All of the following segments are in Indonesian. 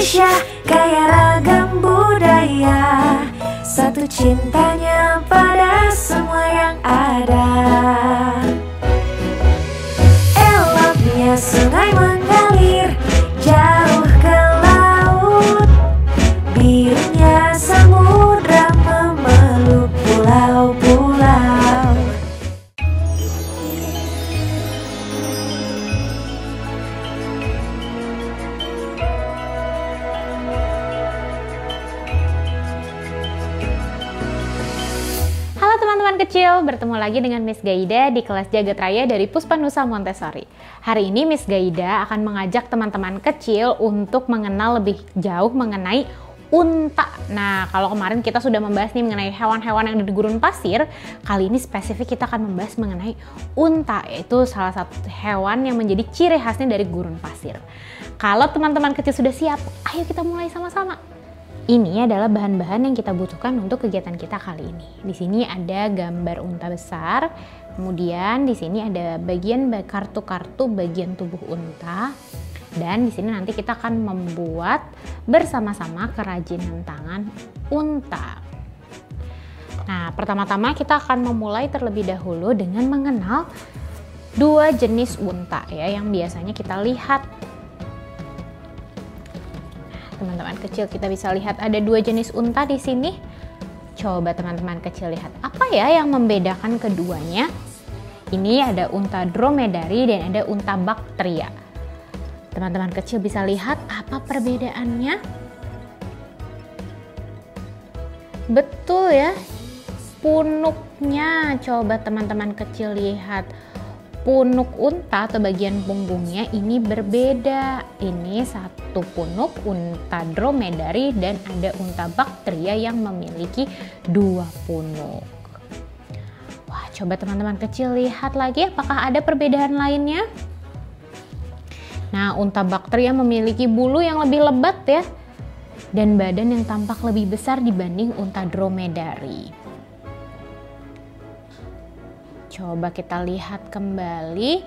Indonesia kaya ragam budaya, satu cintanya pada semua yang ada. Eloknya sungai mengalir jauh ke laut, birunya samudra memeluk pulau-pulau. Halo teman-teman kecil, bertemu lagi dengan Miss Gaida di kelas Jagat Raya dari Puspanusa Montessori. Hari ini Miss Gaida akan mengajak teman-teman kecil untuk mengenal lebih jauh mengenai unta. Nah, kalau kemarin kita sudah membahas nih mengenai hewan-hewan yang ada di gurun pasir, kali ini spesifik kita akan membahas mengenai unta, yaitu salah satu hewan yang menjadi ciri khasnya dari gurun pasir. Kalau teman-teman kecil sudah siap, ayo kita mulai sama-sama. Ini adalah bahan-bahan yang kita butuhkan untuk kegiatan kita kali ini. Di sini ada gambar unta besar, kemudian di sini ada bagian kartu-kartu bagian tubuh unta, dan di sini nanti kita akan membuat bersama-sama kerajinan tangan unta. Nah, pertama-tama kita akan memulai terlebih dahulu dengan mengenal dua jenis unta ya yang biasanya kita lihat. Teman-teman kecil, kita bisa lihat ada dua jenis unta di sini. Coba teman-teman kecil lihat apa ya yang membedakan keduanya. Ini ada unta dromedari dan ada unta Bactria. Teman-teman kecil bisa lihat apa perbedaannya? Betul ya, punuknya. Coba teman-teman kecil lihat. Punuk unta atau bagian punggungnya ini berbeda. Ini satu punuk unta dromedari dan ada unta Bactria yang memiliki dua punuk. Wah, coba teman-teman kecil lihat lagi apakah ada perbedaan lainnya. Nah, unta Bactria memiliki bulu yang lebih lebat ya, dan badan yang tampak lebih besar dibanding unta dromedari. Coba kita lihat kembali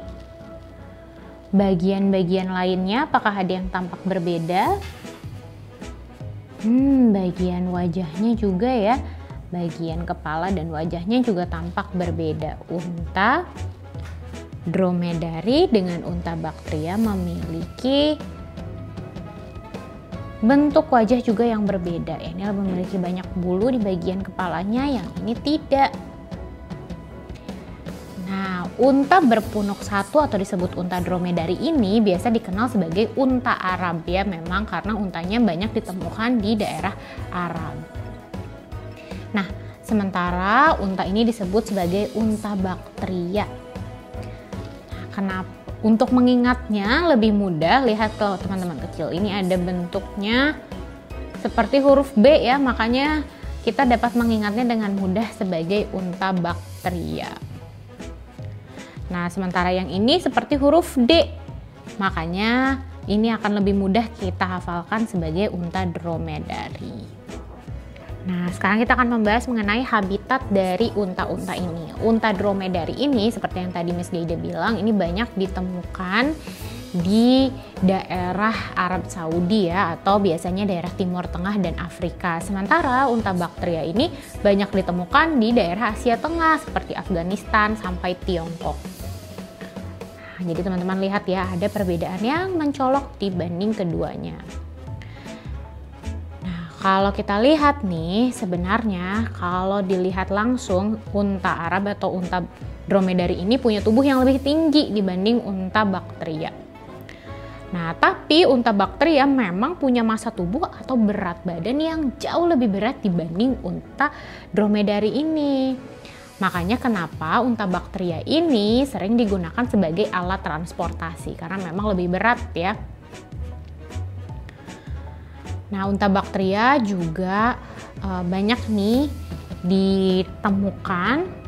bagian-bagian lainnya, apakah ada yang tampak berbeda? Bagian wajahnya juga ya, bagian kepala dan wajahnya juga tampak berbeda. Unta dromedari dengan unta Bactria memiliki bentuk wajah juga yang berbeda. Ini memiliki banyak bulu di bagian kepalanya, yang ini tidak. Nah, unta berpunuk satu atau disebut unta dromedari ini biasa dikenal sebagai unta Arab ya, memang karena untanya banyak ditemukan di daerah Arab. Nah, sementara unta ini disebut sebagai unta Bactria. Nah, kenapa? Untuk mengingatnya lebih mudah, lihat ke teman-teman kecil. Ini ada bentuknya seperti huruf B ya, makanya kita dapat mengingatnya dengan mudah sebagai unta Bactria. Nah, sementara yang ini seperti huruf D, makanya ini akan lebih mudah kita hafalkan sebagai unta dromedari. Nah, sekarang kita akan membahas mengenai habitat dari unta-unta ini. Unta dromedari ini, seperti yang tadi Miss Gaida bilang, ini banyak ditemukan di daerah Arab Saudi ya, atau biasanya daerah Timur Tengah dan Afrika. Sementara unta Bactria ini banyak ditemukan di daerah Asia Tengah seperti Afghanistan sampai Tiongkok. Nah, jadi teman-teman lihat ya, ada perbedaan yang mencolok dibanding keduanya. Nah, kalau kita lihat nih, sebenarnya kalau dilihat langsung unta Arab atau unta dromedari ini punya tubuh yang lebih tinggi dibanding unta Bactria. Nah, tapi unta Bactria memang punya massa tubuh atau berat badan yang jauh lebih berat dibanding unta dromedari ini. Makanya kenapa unta Bactria ini sering digunakan sebagai alat transportasi, karena memang lebih berat ya. Nah, unta Bactria juga banyak nih ditemukan.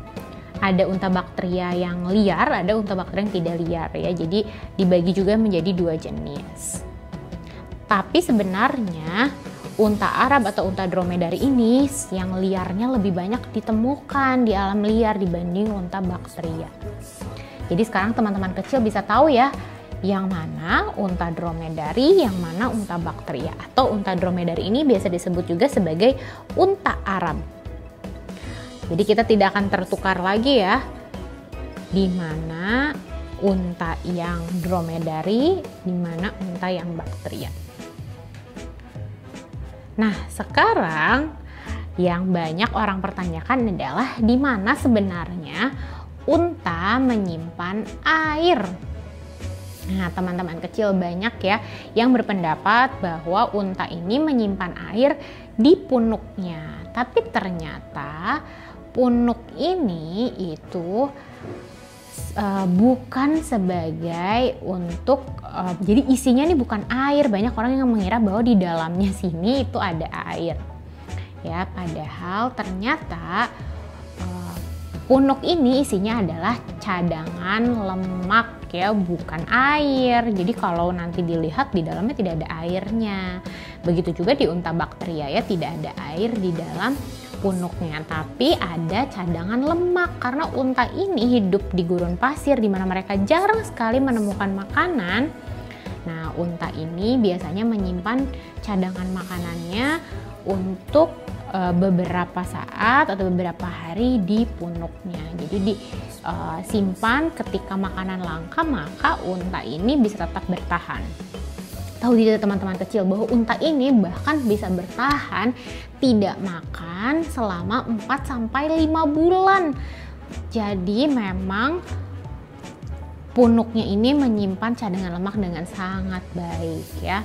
Ada unta Bactria yang liar, ada unta Bactria yang tidak liar ya. Jadi dibagi juga menjadi dua jenis. Tapi sebenarnya unta Arab atau unta dromedari ini yang liarnya lebih banyak ditemukan di alam liar dibanding unta Bactria. Jadi sekarang teman-teman kecil bisa tahu ya, Yang mana unta dromedari, yang mana unta Bactria. Atau unta dromedari ini biasa disebut juga sebagai unta Arab. Jadi kita tidak akan tertukar lagi ya, di mana unta yang dromedari, di mana unta yang Bactria. Nah, sekarang yang banyak orang pertanyakan adalah di mana sebenarnya unta menyimpan air. Nah, teman-teman kecil banyak ya yang berpendapat bahwa unta ini menyimpan air di punuknya. Tapi ternyata punuk ini itu bukan sebagai untuk jadi isinya nih bukan air. Banyak orang yang mengira bahwa di dalamnya sini itu ada air. Ya, padahal ternyata punuk ini isinya adalah cadangan lemak ya, bukan air. Jadi kalau nanti dilihat di dalamnya tidak ada airnya. Begitu juga di unta Bactria ya, tidak ada air di dalam punuknya, tapi ada cadangan lemak karena unta ini hidup di gurun pasir di mana mereka jarang sekali menemukan makanan. Nah, unta ini biasanya menyimpan cadangan makanannya untuk beberapa saat atau beberapa hari di punuknya. Jadi disimpan ketika makanan langka, maka unta ini bisa tetap bertahan. Tahu tidak teman-teman kecil bahwa unta ini bahkan bisa bertahan tidak makan selama 4-5 bulan. Jadi memang punuknya ini menyimpan cadangan lemak dengan sangat baik ya.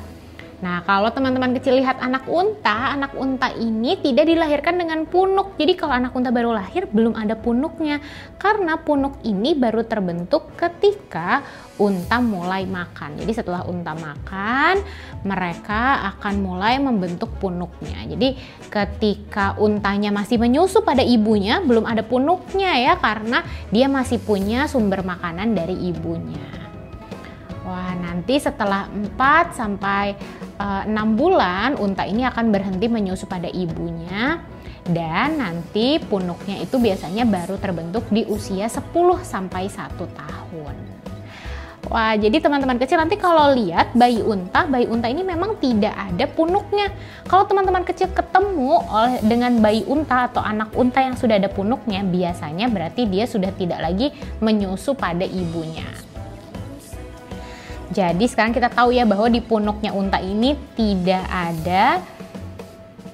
Nah, kalau teman-teman kecil lihat anak unta ini tidak dilahirkan dengan punuk. Jadi kalau anak unta baru lahir belum ada punuknya. Karena punuk ini baru terbentuk ketika unta mulai makan. Jadi setelah unta makan, mereka akan mulai membentuk punuknya. Jadi ketika untanya masih menyusu pada ibunya, belum ada punuknya ya, karena dia masih punya sumber makanan dari ibunya. Wah, nanti setelah 4-6 bulan unta ini akan berhenti menyusu pada ibunya, dan nanti punuknya itu biasanya baru terbentuk di usia 10-1 tahun. Wah, jadi teman-teman kecil nanti kalau lihat bayi unta ini memang tidak ada punuknya. Kalau teman-teman kecil ketemu dengan bayi unta atau anak unta yang sudah ada punuknya, biasanya berarti dia sudah tidak lagi menyusu pada ibunya. Jadi sekarang kita tahu ya bahwa di punuknya unta ini tidak ada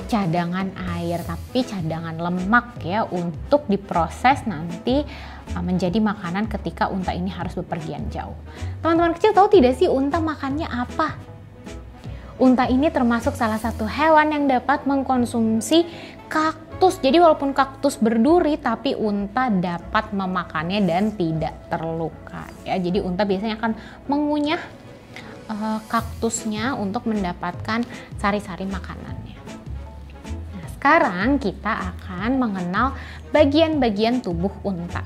cadangan air, tapi cadangan lemak ya untuk diproses nanti menjadi makanan ketika unta ini harus bepergian jauh. Teman-teman kecil tahu tidak sih unta makannya apa? Unta ini termasuk salah satu hewan yang dapat mengkonsumsi kaktus. Jadi walaupun kaktus berduri, tapi unta dapat memakannya dan tidak terluka. Ya, jadi unta biasanya akan mengunyah kaktusnya untuk mendapatkan sari-sari makanannya. Nah, sekarang kita akan mengenal bagian-bagian tubuh unta.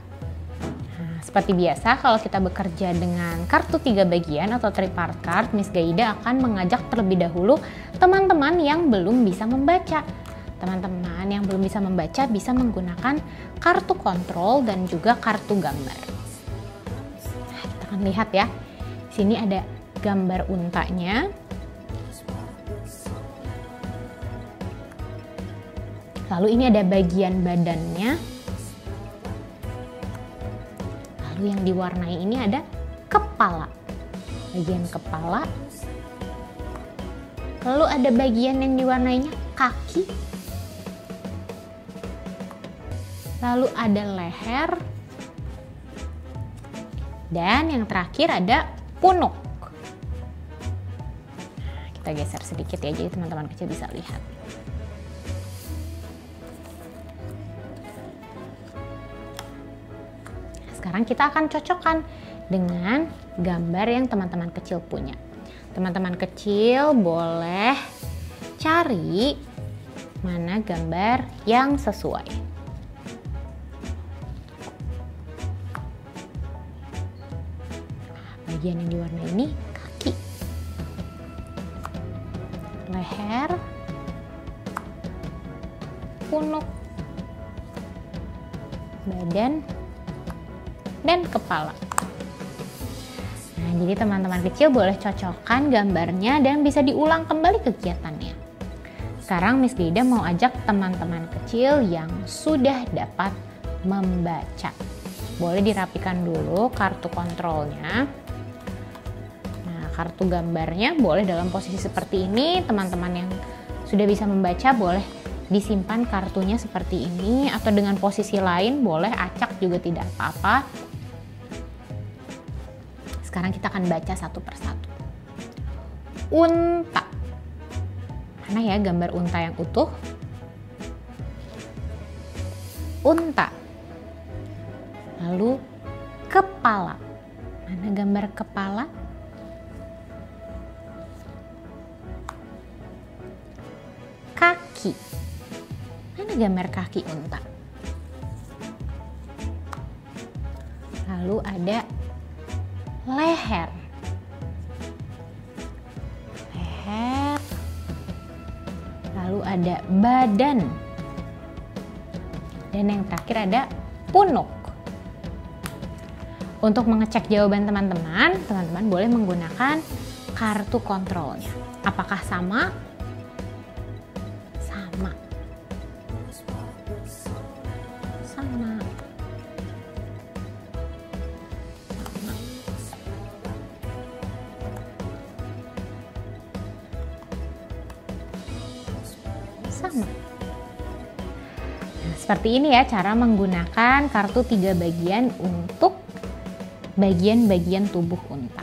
Seperti biasa, kalau kita bekerja dengan kartu 3 bagian atau 3-part card, Miss Gaida akan mengajak terlebih dahulu teman-teman yang belum bisa membaca. Teman-teman yang belum bisa membaca bisa menggunakan kartu kontrol dan juga kartu gambar. Nah, kita akan lihat ya. Di sini ada gambar untanya. Lalu ini ada bagian badannya. Yang diwarnai ini ada kepala, bagian kepala, lalu ada bagian yang diwarnainya kaki, lalu ada leher, dan yang terakhir ada punuk. Nah, kita geser sedikit ya, jadi teman-teman kecil bisa lihat. Sekarang kita akan cocokkan dengan gambar yang teman-teman kecil punya. Teman-teman kecil boleh cari mana gambar yang sesuai. Bagian yang diwarnai ini kaki, leher, punuk, badan, dan kepala. Nah, Nah, jadi teman-teman kecil boleh cocokkan gambarnya dan bisa diulang kembali kegiatannya. Sekarang Miss Gaida mau ajak teman-teman kecil yang sudah dapat membaca. Boleh dirapikan dulu kartu kontrolnya. Nah, kartu gambarnya boleh dalam posisi seperti ini. Teman-teman yang sudah bisa membaca boleh disimpan kartunya seperti ini, atau dengan posisi lain boleh acak juga tidak apa-apa. Sekarang kita akan baca satu persatu. Unta. Mana ya gambar unta yang utuh? Unta. Lalu kepala. Mana gambar kepala? Kaki. Mana gambar kaki unta? Lalu ada leher. Leher. Lalu ada badan. Dan yang terakhir ada punuk. Untuk mengecek jawaban teman-teman, teman-teman boleh menggunakan kartu kontrolnya. Apakah sama? Sama. Sama. Sama. Nah, seperti ini ya cara menggunakan kartu 3 bagian untuk bagian-bagian tubuh unta.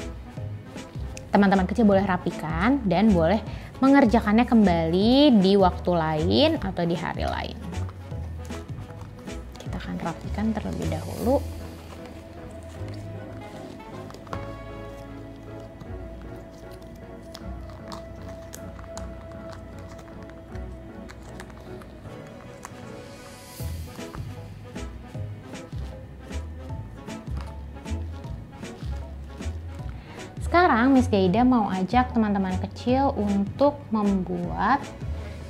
Teman-teman kecil boleh rapikan dan boleh mengerjakannya kembali di waktu lain atau di hari lain. Kita akan rapikan terlebih dahulu. Sekarang Miss Gaida mau ajak teman-teman kecil untuk membuat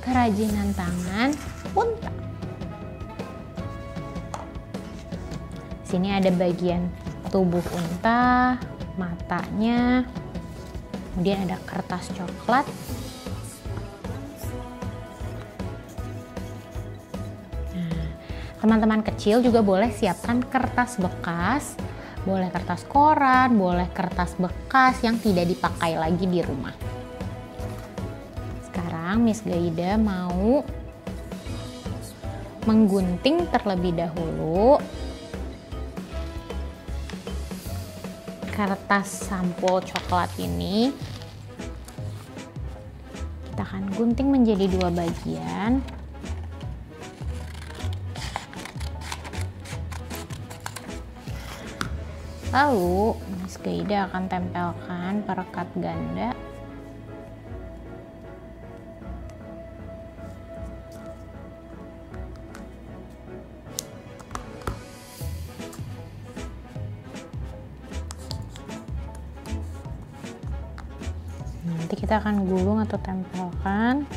kerajinan tangan unta. Sini ada bagian tubuh unta, matanya, kemudian ada kertas coklat. Nah, teman-teman kecil juga boleh siapkan kertas bekas. Boleh kertas koran, boleh kertas bekas yang tidak dipakai lagi di rumah. Sekarang Miss Gaida mau menggunting terlebih dahulu kertas sampul coklat ini. Kita akan gunting menjadi 2 bagian. Lalu Miss Gaida akan tempelkan perekat ganda. Nanti kita akan gulung atau tempelkan.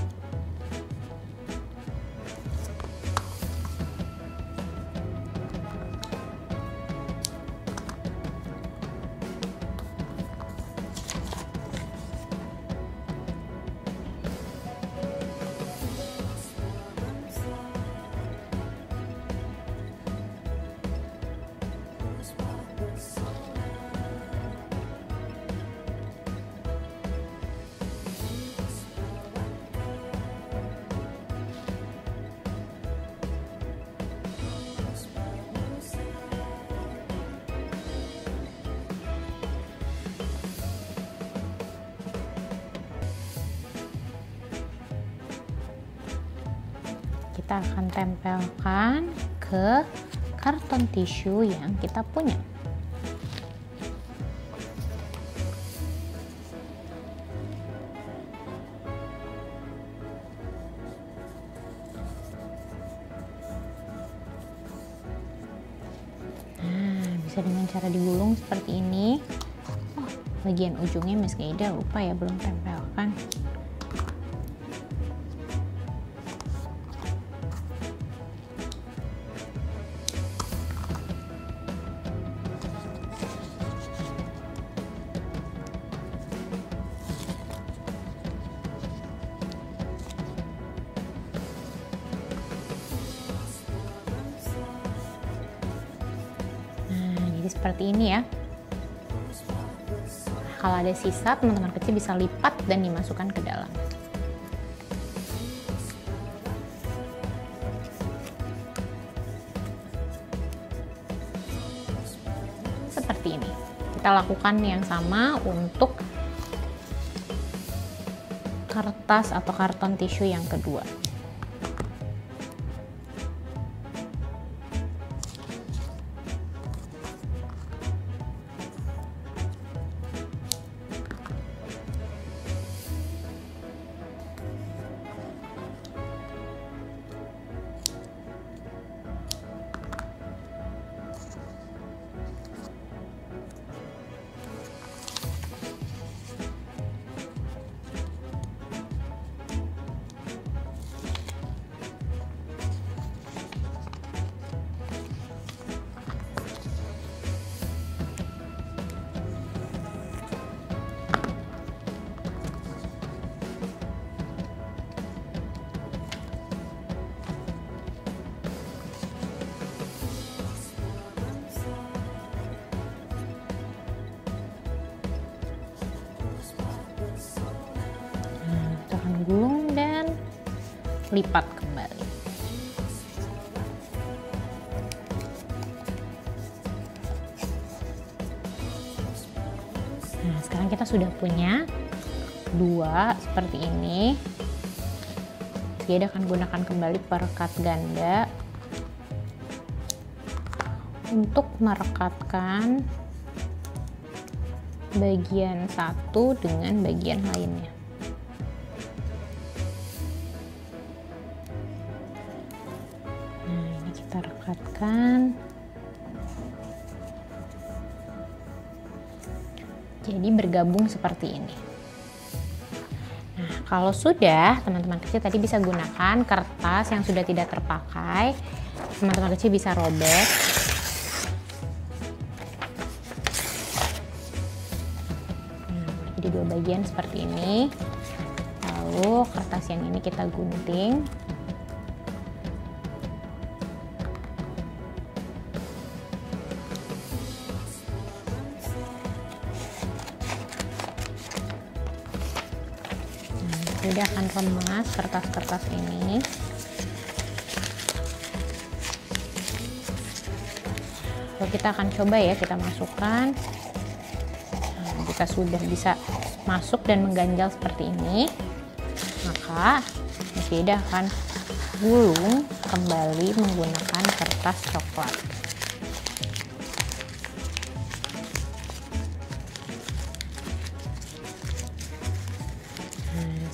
Kita akan tempelkan ke karton tisu yang kita punya. Nah, bisa dengan cara digulung seperti ini. Oh, bagian ujungnya Miss Gaida lupa ya, belum tempelkan. seperti ini ya. Kalau ada sisa, teman-teman kecil bisa lipat dan dimasukkan ke dalam. Seperti ini. Kita lakukan yang sama untuk kertas atau karton tisu yang kedua. Gulung dan lipat kembali. Nah, sekarang kita sudah punya dua seperti ini. Jadi akan gunakan kembali perekat ganda untuk merekatkan bagian satu dengan bagian lainnya. Kita rekatkan. Jadi bergabung seperti ini. Nah, kalau sudah, teman-teman kecil tadi bisa gunakan kertas yang sudah tidak terpakai. Teman-teman kecil bisa robek. Nah, jadi dua bagian seperti ini. Lalu kertas yang ini kita gunting. Jadi akan remas kertas-kertas ini. Lalu kita akan coba ya, kita masukkan. Nah, jika sudah bisa masuk dan mengganjal seperti ini, maka Miss Yeda akan gulung kembali menggunakan kertas coklat.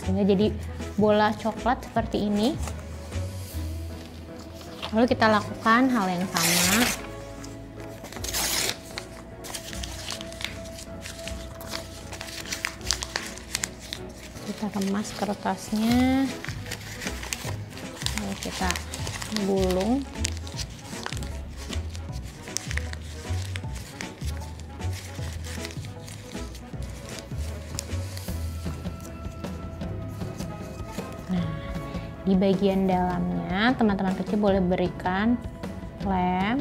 Sehingga jadi bola coklat seperti ini. Lalu kita lakukan hal yang sama. Kita kemas kertasnya, lalu kita gulung. Di bagian dalamnya, teman-teman kecil boleh berikan lem.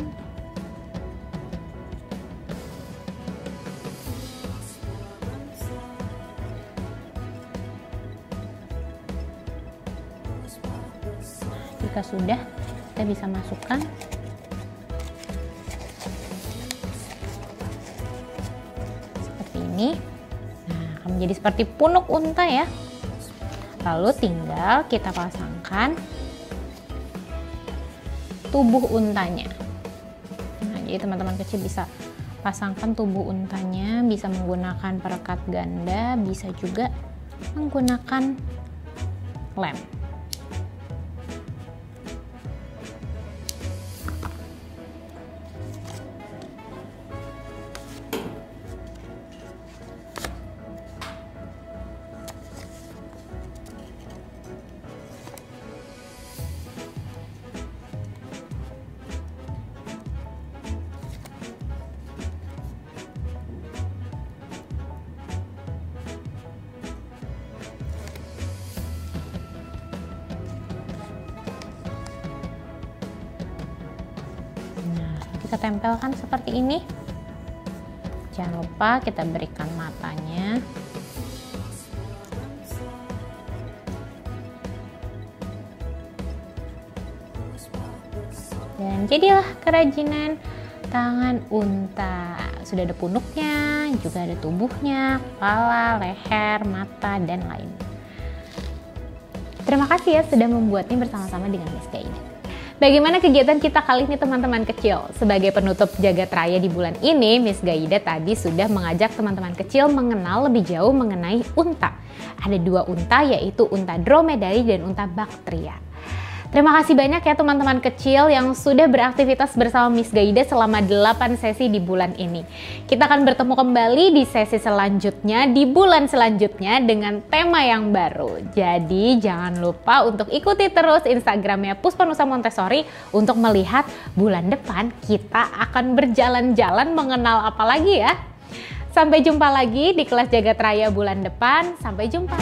Jika sudah, kita bisa masukkan. Seperti ini. Nah, akan menjadi seperti punuk unta ya. Lalu tinggal kita pasangkan tubuh untanya. Nah, jadi teman-teman kecil bisa pasangkan tubuh untanya, bisa menggunakan perekat ganda, bisa juga menggunakan lem. Kita tempelkan seperti ini. Jangan lupa kita berikan matanya. Dan jadilah kerajinan tangan unta. Sudah ada punuknya, juga ada tubuhnya, kepala, leher, mata, dan lainnya. Terima kasih ya sudah membuatnya bersama-sama dengan Miss Gaida. Bagaimana kegiatan kita kali ini teman-teman kecil? Sebagai penutup Jagat Raya di bulan ini, Miss Gaida tadi sudah mengajak teman-teman kecil mengenal lebih jauh mengenai unta. Ada 2 unta, yaitu unta dromedari dan unta baktria. Terima kasih banyak ya teman-teman kecil yang sudah beraktivitas bersama Miss Gaida selama 8 sesi di bulan ini. Kita akan bertemu kembali di sesi selanjutnya, di bulan selanjutnya dengan tema yang baru. Jadi jangan lupa untuk ikuti terus Instagramnya Puspa Nusa Montessori untuk melihat bulan depan kita akan berjalan-jalan mengenal apa lagi ya. Sampai jumpa lagi di kelas Jagat Raya bulan depan. Sampai jumpa.